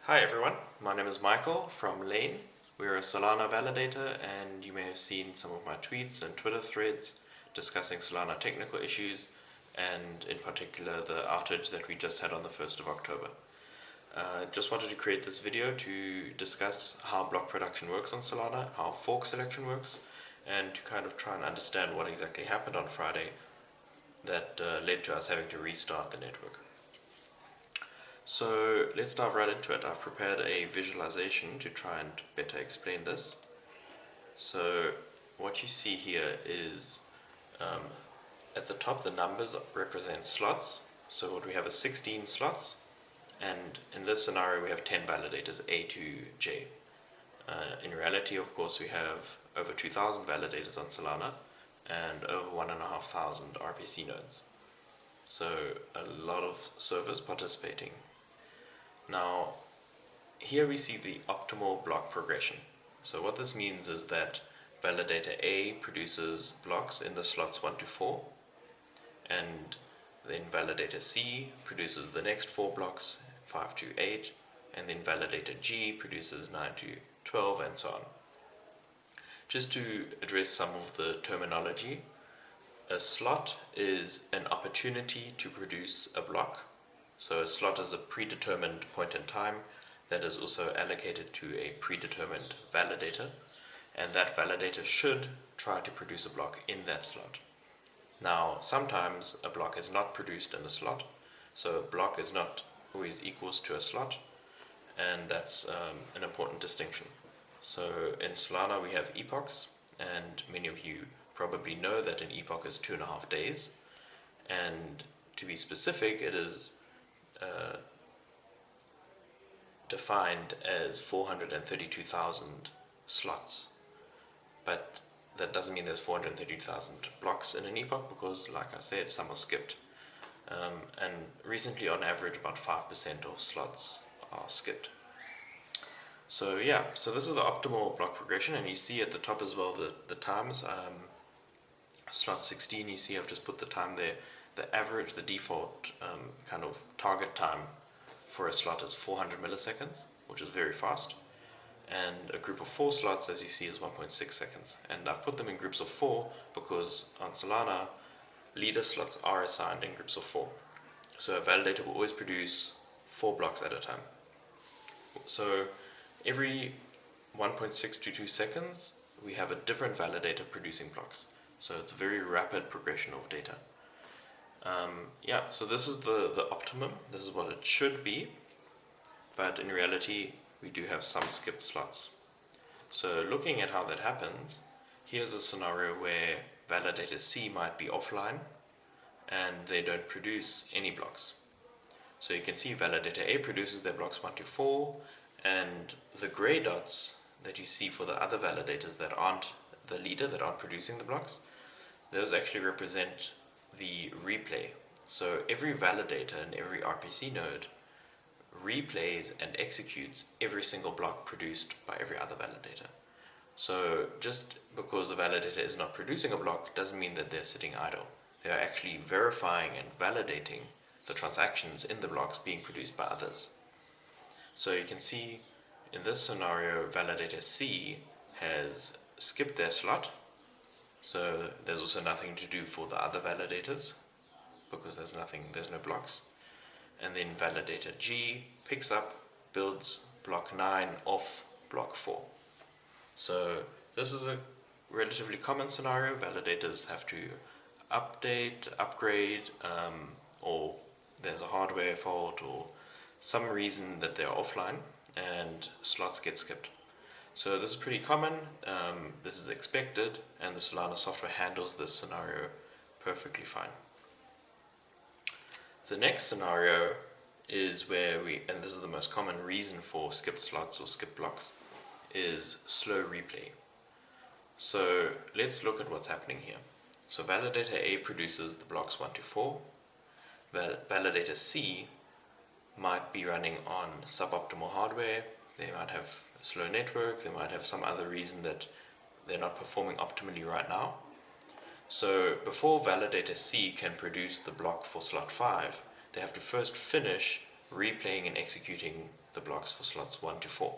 Hi everyone, my name is Michael from Lane. We're a Solana validator, and you may have seen some of my tweets and Twitter threads discussing Solana technical issues, and in particular the outage that we just had on the 1st of October. Just wanted to create this video to discuss how block production works on Solana, how fork selection works, and to kind of try and understand what exactly happened on Friday that led to us having to restart the network. So let's dive right into it. I've prepared a visualization to try and better explain this. So what you see here is at the top the numbers represent slots. So what we have is 16 slots, and in this scenario we have 10 validators, A to J. In reality, of course, we have over 2,000 validators on Solana and over 1,500 RPC nodes. So a lot of servers participating. Now, here we see the optimal block progression. So what this means is that validator A produces blocks in the slots 1 to 4, and then validator C produces the next 4 blocks, 5 to 8, and then validator G produces 9 to 12, and so on. Just to address some of the terminology, a slot is an opportunity to produce a block. So a slot is a predetermined point in time that is also allocated to a predetermined validator, and that validator should try to produce a block in that slot. Now, sometimes a block is not produced in a slot, so a block is not always equals to a slot, and that's an important distinction. So in Solana we have epochs, and many of you probably know that an epoch is 2.5 days, and to be specific, it is defined as 432,000 slots, but that doesn't mean there's 432,000 blocks in an epoch, because like I said, some are skipped, and recently on average about 5% of slots are skipped. So yeah, so this is the optimal block progression, and you see at the top as well the times. Slot 16, you see I've just put the time there. The average, the default kind of target time for a slot is 400 milliseconds, which is very fast. And a group of 4 slots, as you see, is 1.6 seconds. And I've put them in groups of 4 because on Solana, leader slots are assigned in groups of 4. So a validator will always produce 4 blocks at a time. So every 1.6 to 2 seconds, we have a different validator producing blocks. So it's a very rapid progression of data. So this is the optimum, this is what it should be, but in reality we do have some skipped slots. So looking at how that happens, here's a scenario where validator C might be offline and they don't produce any blocks. So you can see validator A produces their blocks 1 to 4, and the gray dots that you see for the other validators that aren't the leader, that aren't producing the blocks, those actually represent the replay. So every validator and every RPC node replays and executes every single block produced by every other validator. So just because a validator is not producing a block doesn't mean that they're sitting idle. They are actually verifying and validating the transactions in the blocks being produced by others. So you can see in this scenario, validator C has skipped their slot, so there's also nothing to do for the other validators because there's no blocks. And then validator G picks up, builds block 9 off block 4. So this is a relatively common scenario. Validators have to update, upgrade, or there's a hardware fault or some reason that they're offline and slots get skipped. So this is pretty common, this is expected, and the Solana software handles this scenario perfectly fine. The next scenario is where and this is the most common reason for skipped slots or skipped blocks, is slow replay. So let's look at what's happening here. So validator A produces the blocks 1 to 4. Validator C might be running on suboptimal hardware, they might have a slow network, they might have some other reason that they're not performing optimally right now. So before validator C can produce the block for slot 5, they have to first finish replaying and executing the blocks for slots 1 to 4.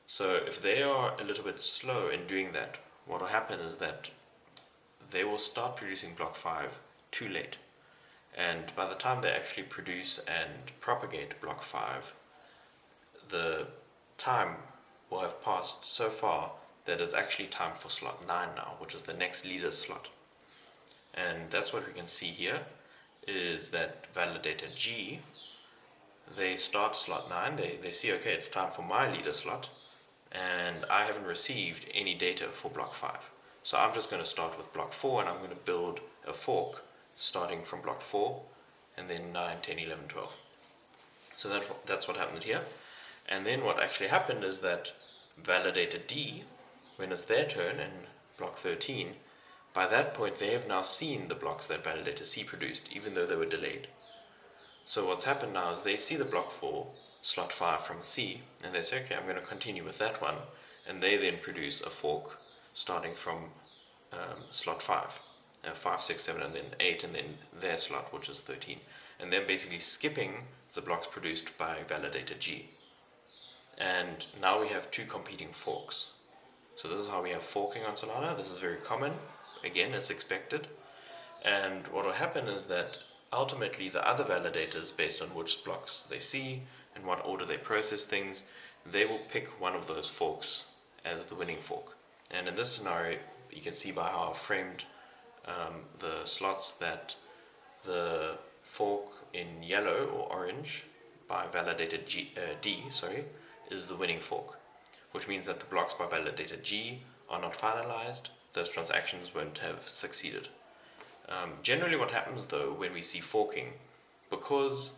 So if they are a little bit slow in doing that, what will happen is that they will start producing block 5 too late. And by the time they actually produce and propagate block 5, the time will have passed so far that it's actually time for slot 9 now, which is the next leader slot. And that's what we can see here, is that validator G, they start slot 9, they see, okay, it's time for my leader slot, and I haven't received any data for block 5. So I'm just going to start with block 4, and I'm going to build a fork starting from block 4, and then 9, 10, 11, 12. So that's what happened here. And then what actually happened is that validator D, when it's their turn in block 13, by that point they have now seen the blocks that validator C produced, even though they were delayed. So what's happened now is they see the block for slot 5 from C, and they say, okay, I'm going to continue with that one, and they then produce a fork starting from slot 5, 5, 6, 7, and then 8, and then their slot, which is 13. And they're basically skipping the blocks produced by validator G. And now we have two competing forks. So this is how we have forking on Solana. This is very common. Again, it's expected. And what will happen is that ultimately the other validators, based on which blocks they see and what order they process things, they will pick one of those forks as the winning fork. And in this scenario, you can see by how I've framed the slots that the fork in yellow or orange by validator D is the winning fork, which means that the blocks by validator G are not finalized. Those transactions won't have succeeded. Generally what happens though when we see forking, because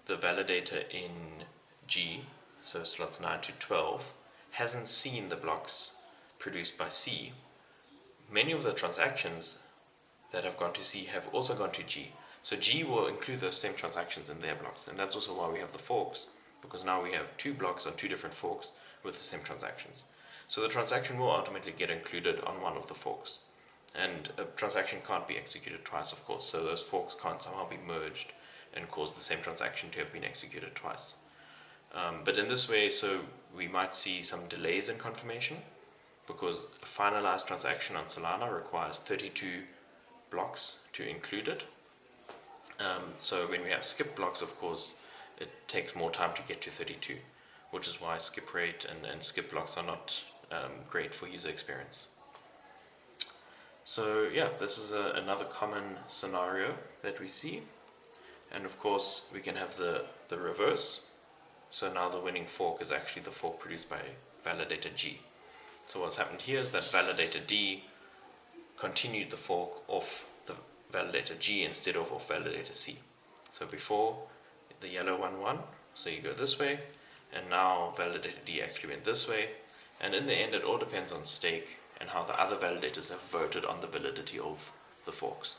the validator in G, so slots 9 to 12, hasn't seen the blocks produced by C, many of the transactions that have gone to C have also gone to G. So G will include those same transactions in their blocks, and that's also why we have the forks, because now we have two blocks on two different forks with the same transactions. So the transaction will ultimately get included on one of the forks. And a transaction can't be executed twice, of course, so those forks can't somehow be merged and cause the same transaction to have been executed twice. But in this way, so we might see some delays in confirmation, because a finalized transaction on Solana requires 32 blocks to include it. So when we have skip blocks, of course, it takes more time to get to 32, which is why skip rate and skip blocks are not great for user experience. So yeah, this is another common scenario that we see. And of course, we can have the reverse. So now the winning fork is actually the fork produced by validator G. So what's happened here is that validator D continued the fork of the validator G instead of validator C. So before, the yellow one won, so you go this way, and now validator D actually went this way. And in the end, it all depends on stake and how the other validators have voted on the validity of the forks.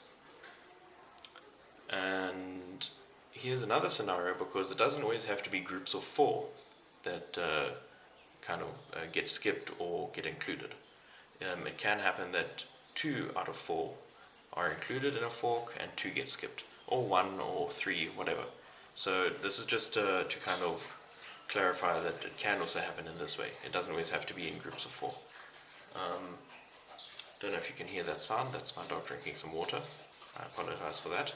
And here's another scenario, because it doesn't always have to be groups of 4 that get skipped or get included. It can happen that 2 out of 4 are included in a fork and 2 get skipped, or 1 or 3, whatever. So this is just to kind of clarify that it can also happen in this way. It doesn't always have to be in groups of 4. Don't know if you can hear that sound. That's my dog drinking some water. I apologize for that.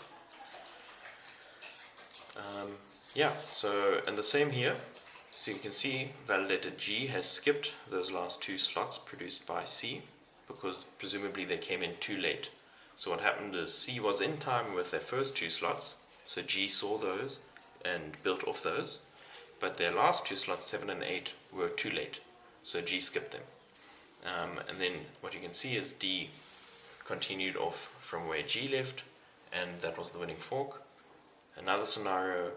And the same here. So you can see validator G has skipped those last 2 slots produced by C, because presumably they came in too late. So what happened is C was in time with their first 2 slots, so G saw those and built off those, but their last 2 slots, 7 and 8, were too late, so G skipped them. And then what you can see is D continued off from where G left, and that was the winning fork. Another scenario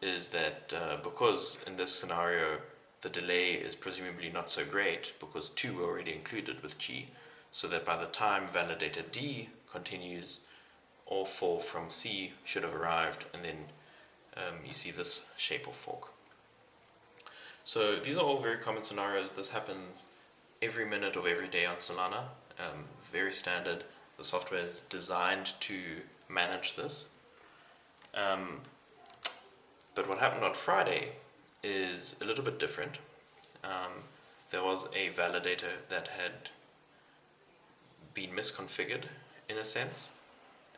is that because in this scenario the delay is presumably not so great, because 2 were already included with G, so that by the time validator D continues, all 4 from C should have arrived, and then you see this shape of fork. So these are all very common scenarios. This happens every minute of every day on Solana. Very standard. The software is designed to manage this. But what happened on Friday is a little bit different. There was a validator that had been misconfigured in a sense.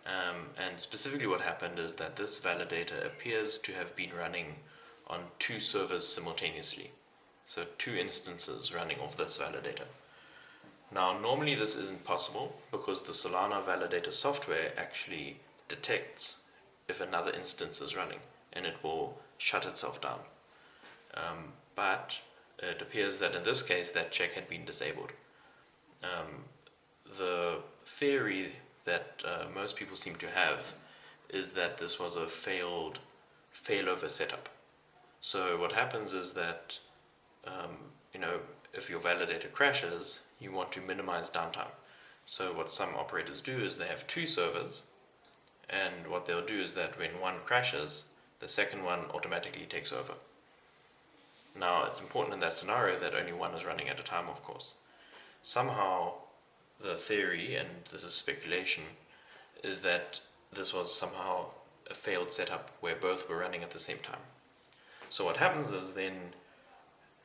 And specifically what happened is that this validator appears to have been running on two servers simultaneously. So two instances running of this validator. Now normally this isn't possible because the Solana validator software actually detects if another instance is running and it will shut itself down. But it appears that in this case that check had been disabled. The theory that most people seem to have is that this was a failed failover setup. So what happens is that if your validator crashes, you want to minimize downtime. So what some operators do is they have two servers, and what they'll do is that when one crashes, the second one automatically takes over. Now it's important in that scenario that only one is running at a time, of course. Somehow the theory, and this is speculation, is that this was somehow a failed setup where both were running at the same time. So what happens is then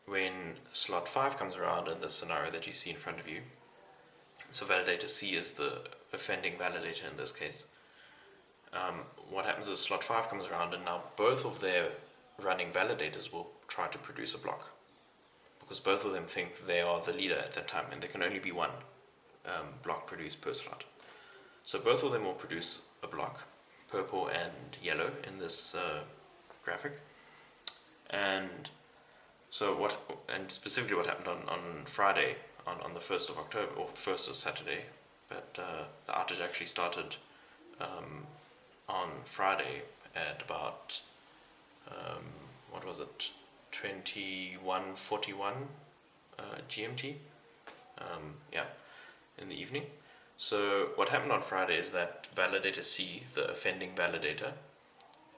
when slot 5 comes around in this scenario that you see in front of you, so validator C is the offending validator in this case, what happens is slot 5 comes around and now both of their running validators will try to produce a block, because both of them think they are the leader at that time and there can only be one block produced per slot. So both of them will produce a block, purple and yellow in this graphic. And so specifically what happened on Friday, on the 1st of October, or 1st of Saturday, but the outage actually started on Friday at about, 21:41 GMT, in the evening. So what happened on Friday is that validator C, the offending validator,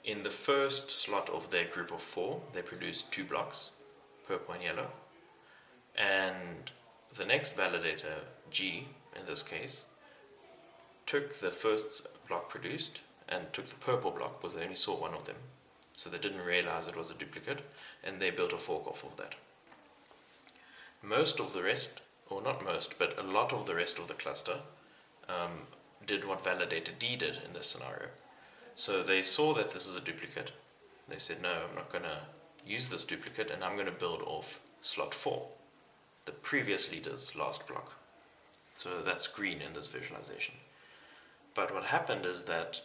in the first slot of their group of 4, they produced 2 blocks, purple and yellow. And the next validator, G, in this case, took the first block produced and took the purple block because they only saw one of them. So they didn't realize it was a duplicate, and they built a fork off of that. Most of the rest, or not most, but a lot of the rest of the cluster did what validator D did in this scenario. So they saw that this is a duplicate. They said, no, I'm not going to use this duplicate, and I'm going to build off slot 4, the previous leader's last block. So that's green in this visualization. But what happened is that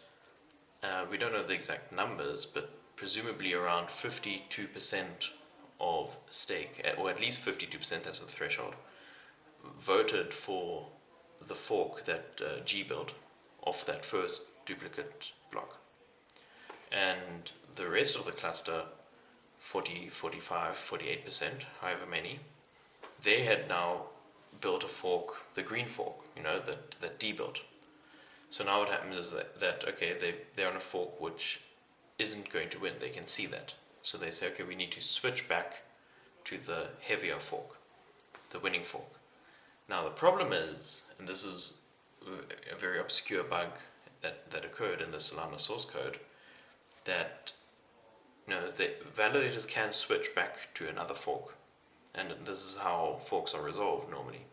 we don't know the exact numbers, but presumably around 52% of stake, or at least 52%, that's the threshold, voted for the fork that G built off that first duplicate block. And the rest of the cluster, 40, 45, 48%, however many, they had now built a fork, the green fork, that D built. So now what happens is that they're on a fork which isn't going to win. They can see that. So they say, okay, we need to switch back to the heavier fork, the winning fork. Now the problem is, and this is a very obscure bug that occurred in the Solana source code, that the validators can switch back to another fork, and this is how forks are resolved normally.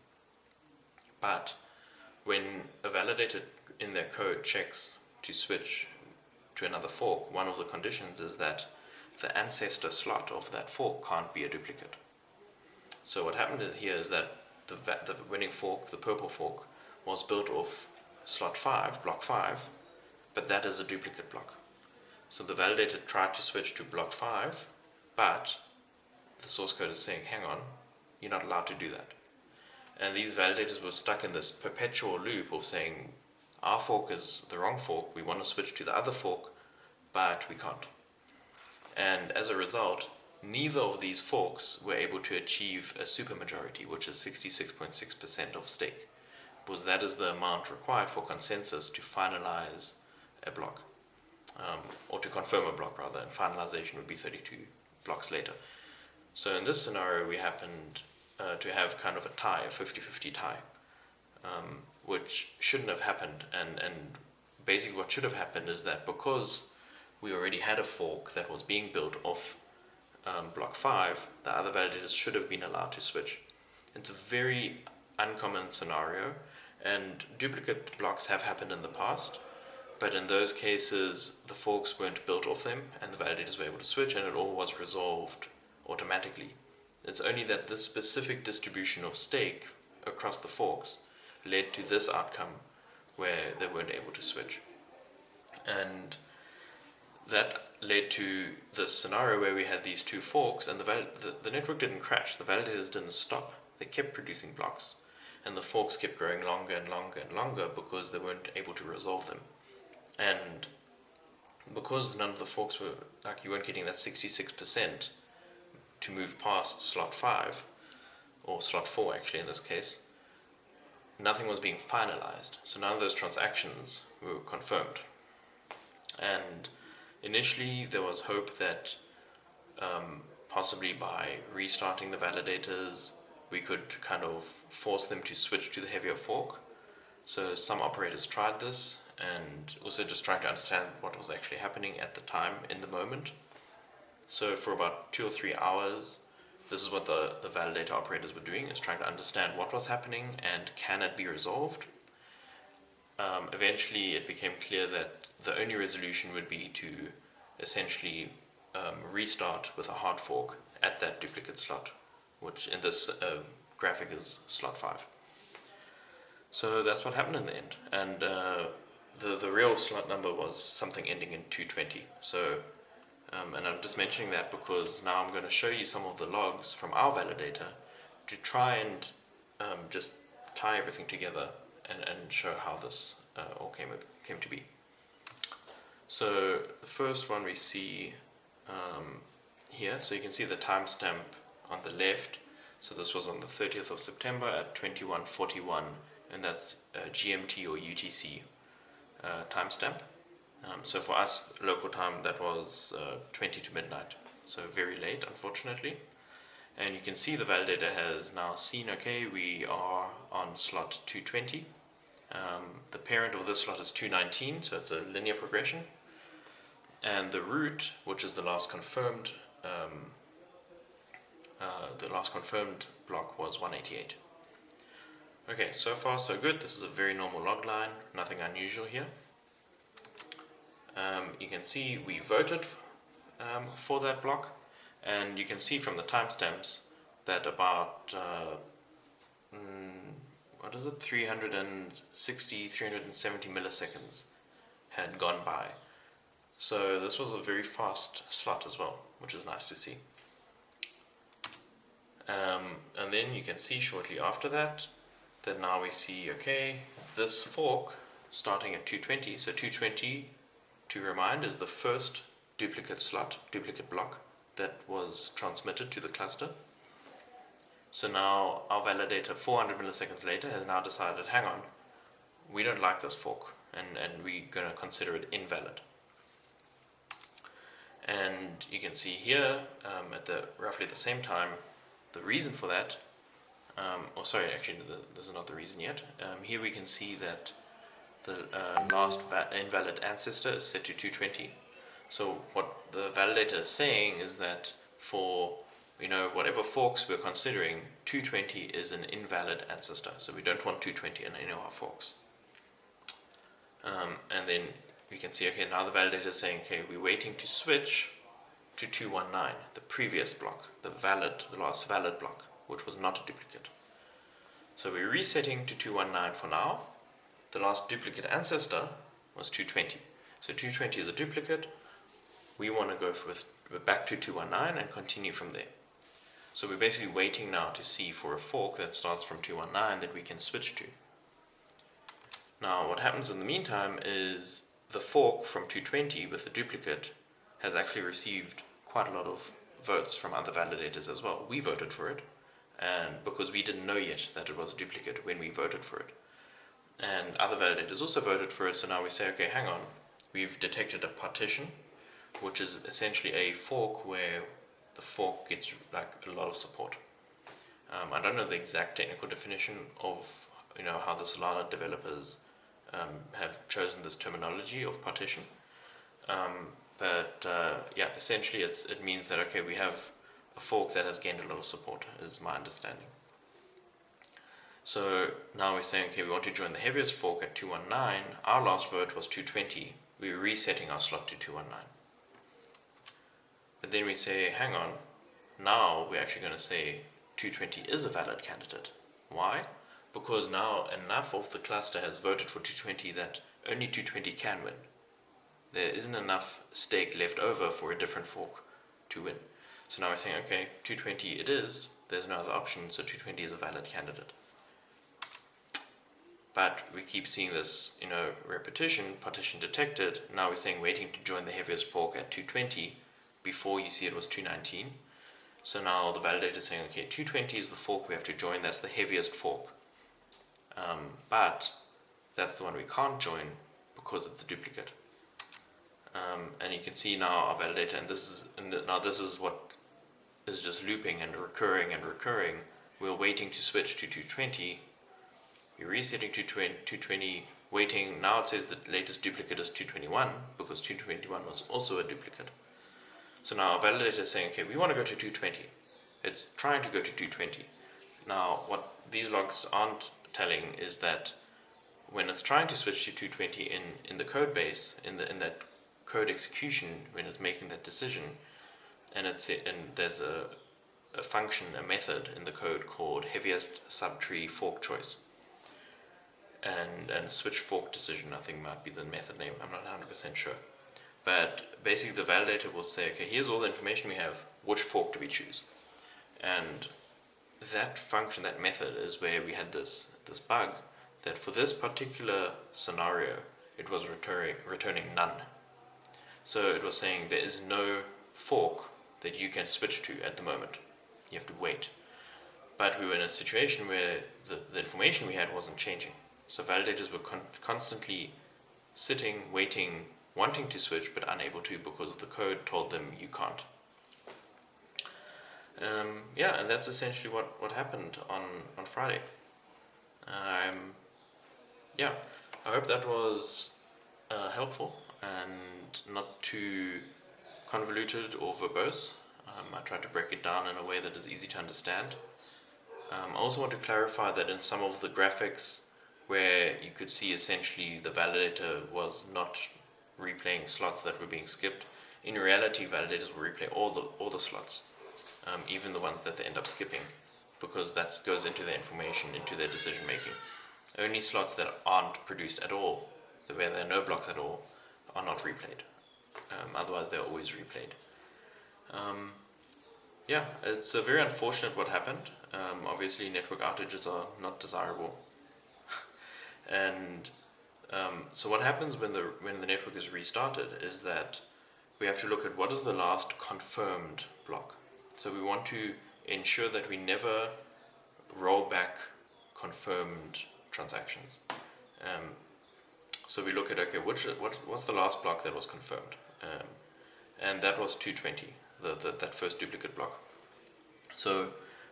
But when a validator in their code checks to switch to another fork, one of the conditions is that the ancestor slot of that fork can't be a duplicate. So what happened here is that the winning fork, the purple fork, was built off slot 5, block 5, but that is a duplicate block. So the validator tried to switch to block 5, but the source code is saying, hang on, you're not allowed to do that. And these validators were stuck in this perpetual loop of saying, our fork is the wrong fork, we want to switch to the other fork, but we can't. And as a result, neither of these forks were able to achieve a supermajority, which is 66.6% of stake, because that is the amount required for consensus to finalize a block, or to confirm a block rather, and finalization would be 32 blocks later. So in this scenario, we happened to have kind of a tie, a 50-50 tie, which shouldn't have happened. And basically what should have happened is that because we already had a fork that was being built off block 5, the other validators should have been allowed to switch. It's a very uncommon scenario, and duplicate blocks have happened in the past, but in those cases the forks weren't built off them and the validators were able to switch, and it all was resolved automatically. It's only that this specific distribution of stake across the forks led to this outcome where they weren't able to switch. And that led to this scenario where we had these two forks, and the network didn't crash, the validators didn't stop, they kept producing blocks, and the forks kept growing longer and longer and longer because they weren't able to resolve them. And because none of the forks were, like, you weren't getting that 66% to move past slot 5, or slot 4 actually in this case, nothing was being finalized, so none of those transactions were confirmed. And initially there was hope that possibly by restarting the validators we could kind of force them to switch to the heavier fork. So some operators tried this, and also just trying to understand what was actually happening at the time in the moment. So for about 2 or 3 hours, this is what the validator operators were doing, is trying to understand what was happening and can it be resolved. Eventually it became clear that the only resolution would be to essentially restart with a hard fork at that duplicate slot, which in this graphic is slot 5. So that's what happened in the end, and the real slot number was something ending in 220. So, and I'm just mentioning that because now I'm going to show you some of the logs from our validator to try and just tie everything together and show how this all came to be. So the first one we see here, so you can see the timestamp on the left. So this was on the 30th of September at 21:41, and that's GMT or UTC timestamp. So for us, local time, that was 20 to midnight, so very late, unfortunately. And you can see the validator has now seen, okay, we are on slot 220. The parent of this slot is 219, so it's a linear progression. And the root, which is the last confirmed block, was 188. Okay, so far so good. This is a very normal log line, nothing unusual here. You can see we voted for that block, and you can see from the timestamps that about 370 milliseconds had gone by. So this was a very fast slot as well, which is nice to see. And then you can see shortly after that now we see, okay, this fork starting at 220. So 220, to remind, is the first duplicate block that was transmitted to the cluster. So now our validator 400 milliseconds later has now decided, hang on, we don't like this fork, and we're going to consider it invalid. And you can see here at roughly the same time, the reason for that, this is not the reason yet. Here we can see that the last invalid ancestor is set to 220. So what the validator is saying is that for whatever forks we're considering, 220 is an invalid ancestor. So we don't want 220 in any of our forks. And then we can see, okay, now the validator is saying, okay, we're waiting to switch to 219, the previous block, the last valid block, which was not a duplicate. So we're resetting to 219 for now. The last duplicate ancestor was 220. So 220 is a duplicate. We want to go back to 219 and continue from there. So we're basically waiting now to see for a fork that starts from 219 that we can switch to. Now what happens in the meantime is the fork from 220 with the duplicate has actually received quite a lot of votes from other validators as well. We voted for it, and because we didn't know yet that it was a duplicate when we voted for it. And other validators also voted for it, so now we say, okay, hang on, we've detected a partition, which is essentially a fork where the fork gets like a lot of support. I don't know the exact technical definition of how the Solana developers have chosen this terminology of partition, but essentially it means that, okay, we have a fork that has gained a lot of support, is my understanding. So now we're saying, okay, we want to join the heaviest fork at 219. Our last vote was 220. We're resetting our slot to 219. But then we say, hang on, now we're actually going to say 220 is a valid candidate. Why? Because now enough of the cluster has voted for 220 that only 220 can win. There isn't enough stake left over for a different fork to win. So now we're saying, okay, 220 it is, there's no other option, so 220 is a valid candidate. But we keep seeing this, repetition, partition detected. Now we're saying waiting to join the heaviest fork at 220. Before you see it was 219. So now the validator is saying, okay, 220 is the fork we have to join. That's the heaviest fork. But that's the one we can't join because it's a duplicate. And you can see now our validator, and this is what is just looping and recurring and recurring. We're waiting to switch to 220. We're resetting to 220, waiting. Now it says the latest duplicate is 221 because 221 was also a duplicate. So now our validator is saying, okay, we want to go to 220. It's trying to go to 220. Now, what these logs aren't telling is that when it's trying to switch to 220 in the code base, in that code execution, when it's making that decision, and there's a function, a method in the code called heaviest subtree fork choice. And switch fork decision, I think, might be the method name. I'm not 100% sure. But basically the validator will say, okay, here's all the information we have, which fork do we choose? And that function, that method, is where we had this bug, that for this particular scenario, it was returning none. So it was saying there is no fork that you can switch to at the moment. You have to wait. But we were in a situation where the information we had wasn't changing. So validators were constantly sitting, waiting, wanting to switch, but unable to because the code told them you can't. And that's essentially what happened on Friday. I hope that was helpful and not too convoluted or verbose. I tried to break it down in a way that is easy to understand. I also want to clarify that in some of the graphics where you could see essentially the validator was not replaying slots that were being skipped, in reality validators will replay all the slots, even the ones that they end up skipping, because that goes into their information, into their decision making. Only slots that aren't produced at all, where there are no blocks at all, are not replayed. Otherwise they're always replayed. It's very unfortunate what happened. Obviously network outages are not desirable. And so what happens when the network is restarted is that we have to look at what is the last confirmed block. So we want to ensure that we never roll back confirmed transactions. So we look at, okay, what's the last block that was confirmed? And that was 220, that first duplicate block. So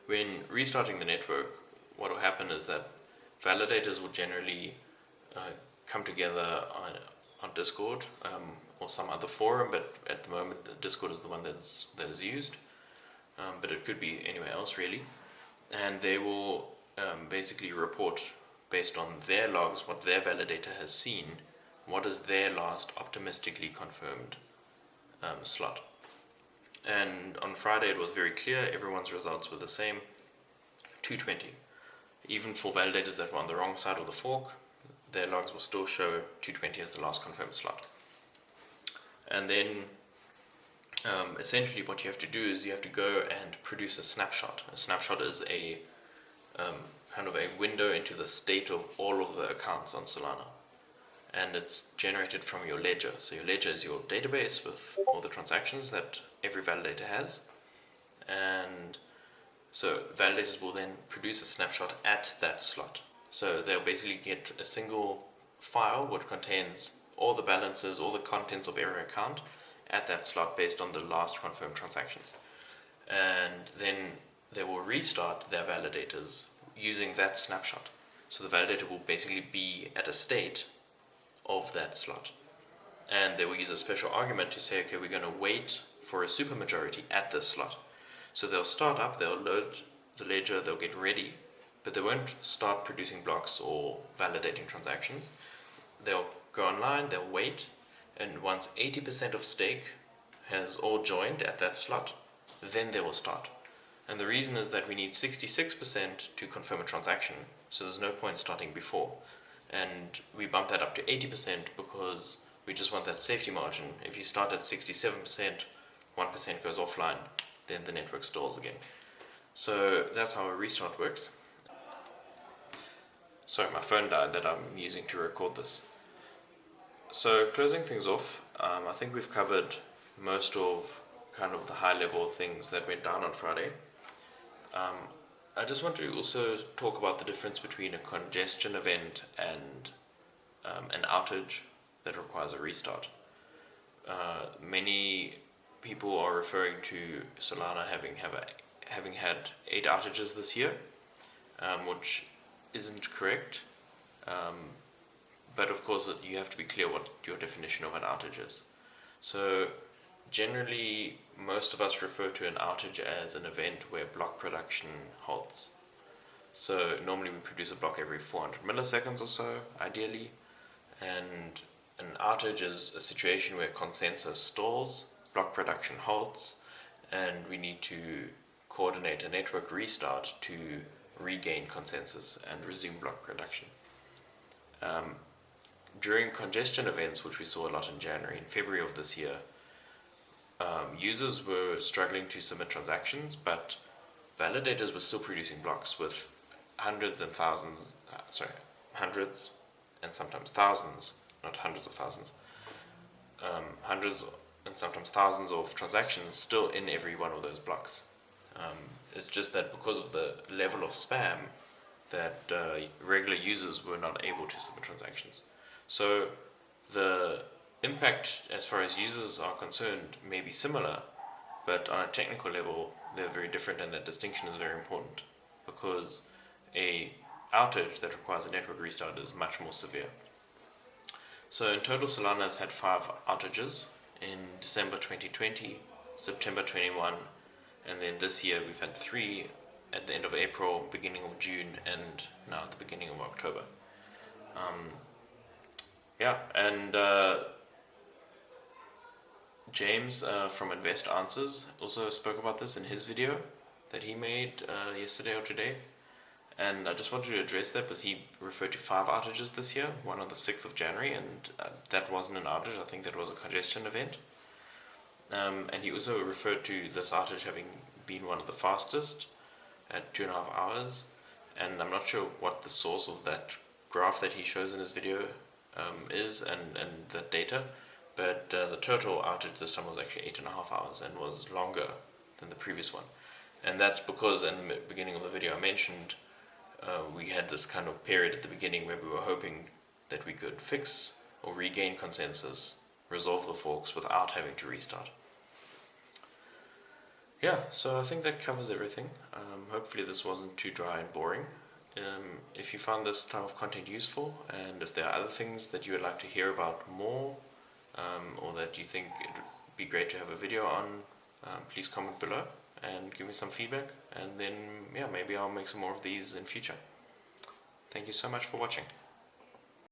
when restarting the network, what will happen is that validators will generally come together on Discord or some other forum, but at the moment the Discord is the one that is used, but it could be anywhere else really, and they will basically report based on their logs what their validator has seen, what is their last optimistically confirmed slot. And on Friday it was very clear, everyone's results were the same, 220. Even for validators that were on the wrong side of the fork, their logs will still show 220 as the last confirmed slot. And then essentially what you have to do is you have to go and produce a snapshot. A snapshot is a kind of a window into the state of all of the accounts on Solana. And it's generated from your ledger. So your ledger is your database with all the transactions that every validator has. And so validators will then produce a snapshot at that slot. So they'll basically get a single file which contains all the balances, all the contents of every account at that slot based on the last confirmed transactions. And then they will restart their validators using that snapshot. So the validator will basically be at a state of that slot. And they will use a special argument to say, okay, we're going to wait for a supermajority at this slot. So they'll start up, they'll load the ledger, they'll get ready, but they won't start producing blocks or validating transactions. They'll go online, they'll wait, and once 80% of stake has all joined at that slot, then they will start. And the reason is that we need 66% to confirm a transaction, so there's no point starting before. And we bump that up to 80% because we just want that safety margin. If you start at 67%, 1% goes offline, then the network stalls again. So that's how a restart works. Sorry, my phone died that I'm using to record this. So closing things off, I think we've covered most of kind of the high level things that went down on Friday. I just want to also talk about the difference between a congestion event and an outage that requires a restart. Many people are referring to Solana having had 8 outages this year, which isn't correct. But of course, you have to be clear what your definition of an outage is. So generally, most of us refer to an outage as an event where block production halts. So normally we produce a block every 400 milliseconds or so, ideally. And an outage is a situation where consensus stalls, block production halts, and we need to coordinate a network restart to regain consensus and resume block production. During congestion events, which we saw a lot in January and February of this year, users were struggling to submit transactions, but validators were still producing blocks with hundreds and sometimes thousands, not hundreds of thousands, hundreds and sometimes thousands of transactions still in every one of those blocks. It's just that because of the level of spam, that regular users were not able to submit transactions. So the impact as far as users are concerned may be similar, but on a technical level they're very different, and that distinction is very important because a outage that requires a network restart is much more severe. So in total, Solana has had 5 outages in December 2020, September 21, and then this year we've had 3 at the end of April, beginning of June, and now at the beginning of October. James from Invest Answers also spoke about this in his video that he made yesterday or today, and I just wanted to address that because he referred to 5 outages this year, one on the 6th of January, and that wasn't an outage. I think that was a congestion event. And he also referred to this outage having been one of the fastest at 2.5 hours, and I'm not sure what the source of that graph that he shows in his video is and that data, but the total outage this time was actually 8.5 hours and was longer than the previous one. And that's because in the beginning of the video I mentioned we had this kind of period at the beginning where we were hoping that we could fix or regain consensus, resolve the forks without having to restart. Yeah, so I think that covers everything. Hopefully this wasn't too dry and boring. If you found this type of content useful, and if there are other things that you would like to hear about more, or that you think it would be great to have a video on, please comment below and give me some feedback, and then maybe I'll make some more of these in future. Thank you so much for watching.